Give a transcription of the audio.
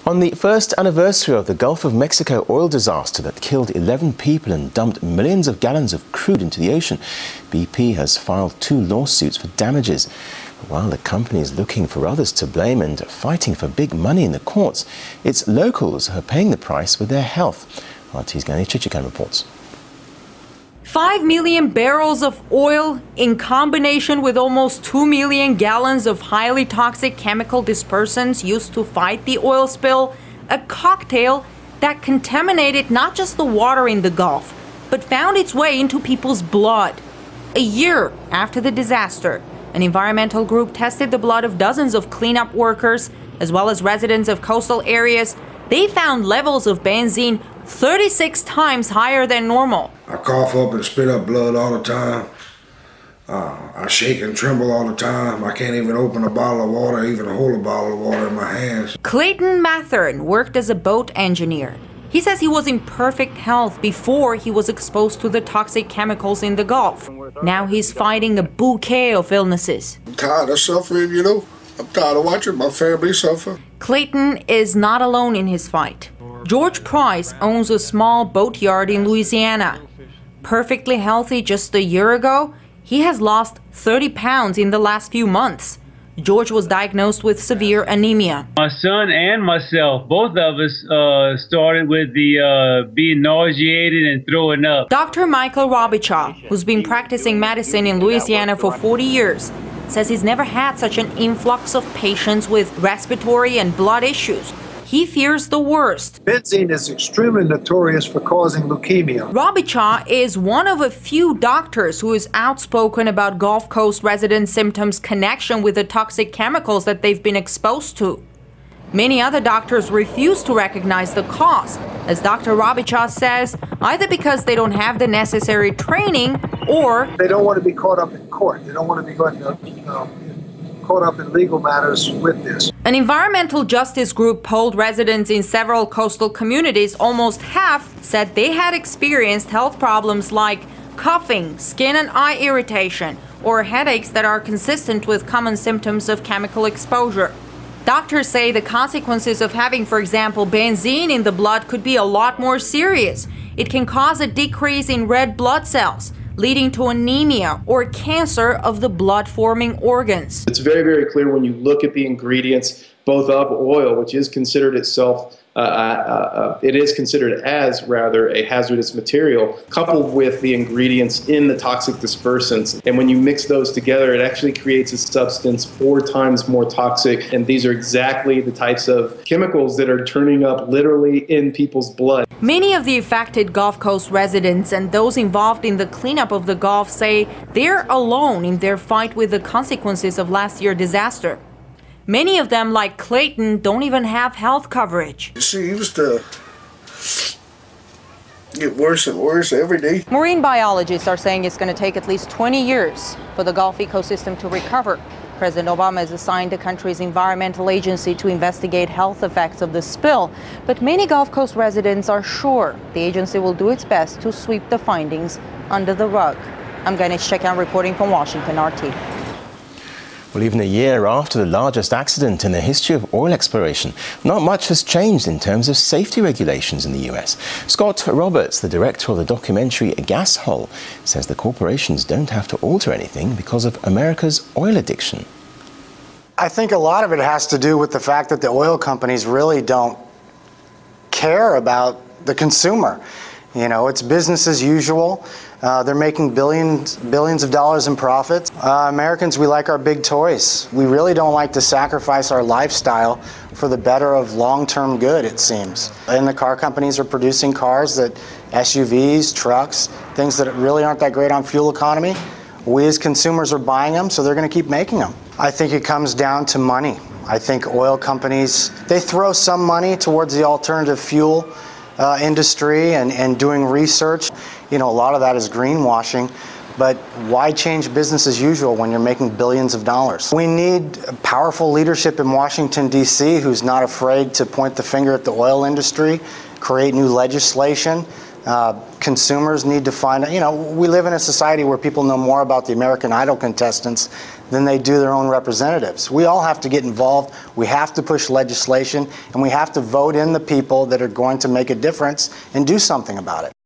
On the first anniversary of the Gulf of Mexico oil disaster that killed 11 people and dumped millions of gallons of crude into the ocean, BP has filed 2 lawsuits for damages. While the company is looking for others to blame and fighting for big money in the courts, its locals are paying the price with their health. RT's Gayane Chichakyan reports. 5 million barrels of oil in combination with almost 2 million gallons of highly toxic chemical dispersants used to fight the oil spill, a cocktail that contaminated not just the water in the Gulf, but found its way into people's blood. A year after the disaster, an environmental group tested the blood of dozens of cleanup workers, as well as residents of coastal areas. They found levels of benzene 36 times higher than normal. I cough up and spit up blood all the time. I shake and tremble all the time. I can't even open a bottle of water, even hold a bottle of water in my hands. Clayton Mathern worked as a boat engineer. He says he was in perfect health before he was exposed to the toxic chemicals in the Gulf. Now he's fighting a bouquet of illnesses. I'm tired of suffering, you know. I'm tired of watching my family suffer. Clayton is not alone in his fight. George Price owns a small boatyard in Louisiana. Perfectly healthy just a year ago, he has lost 30 pounds in the last few months. George was diagnosed with severe anemia. My son and myself, both of us, started with the being nauseated and throwing up. Dr. Michael Robichaud, who's been practicing medicine in Louisiana for 40 years, says he's never had such an influx of patients with respiratory and blood issues. He fears the worst. Benzene is extremely notorious for causing leukemia. Robichaud is one of a few doctors who is outspoken about Gulf Coast residents' symptoms' connection with the toxic chemicals that they've been exposed to. Many other doctors refuse to recognize the cause, as Dr. Robichaud says, either because they don't have the necessary training or they don't want to be caught up in court. They don't want to be caught up in legal matters with this. An environmental justice group polled residents in several coastal communities. Almost half said they had experienced health problems like coughing, skin and eye irritation, or headaches that are consistent with common symptoms of chemical exposure. Doctors say the consequences of having, for example, benzene in the blood could be a lot more serious. It can cause a decrease in red blood cells, leading to anemia or cancer of the blood-forming organs. It's very, very clear when you look at the ingredients, both of oil, which is considered itself, it is considered as rather a hazardous material, coupled with the ingredients in the toxic dispersants. And when you mix those together, it actually creates a substance 4 times more toxic. And these are exactly the types of chemicals that are turning up literally in people's blood. Many of the affected Gulf Coast residents and those involved in the cleanup of the Gulf say they're alone in their fight with the consequences of last year's disaster. Many of them, like Clayton, don't even have health coverage. It seems to get worse and worse every day. Marine biologists are saying it's going to take at least 20 years for the Gulf ecosystem to recover. President Obama has assigned the country's environmental agency to investigate health effects of the spill. But many Gulf Coast residents are sure the agency will do its best to sweep the findings under the rug. I'm Gayane Chichakyan reporting from Washington, RT. Well, even a year after the largest accident in the history of oil exploration, not much has changed in terms of safety regulations in the US. Scott Roberts, the director of the documentary Gas Hole, says the corporations don't have to alter anything because of America's oil addiction. I think a lot of it has to do with the fact that the oil companies really don't care about the consumer. You know, it's business as usual. They're making billions of dollars in profits. Americans, we like our big toys. We really don't like to sacrifice our lifestyle for the better of long-term good, it seems. And the car companies are producing cars that SUVs, trucks, things that really aren't that great on fuel economy. We as consumers are buying them, so they're going to keep making them. I think it comes down to money. I think oil companies, they throw some money towards the alternative fuel industry and doing research. You know, a lot of that is greenwashing, but why change business as usual when you're making billions of dollars? We need powerful leadership in Washington, D.C. who's not afraid to point the finger at the oil industry, create new legislation. Consumers need to find, you know, we live in a society where people know more about the American Idol contestants than they do their own representatives. We all have to get involved. We have to push legislation, and we have to vote in the people that are going to make a difference and do something about it.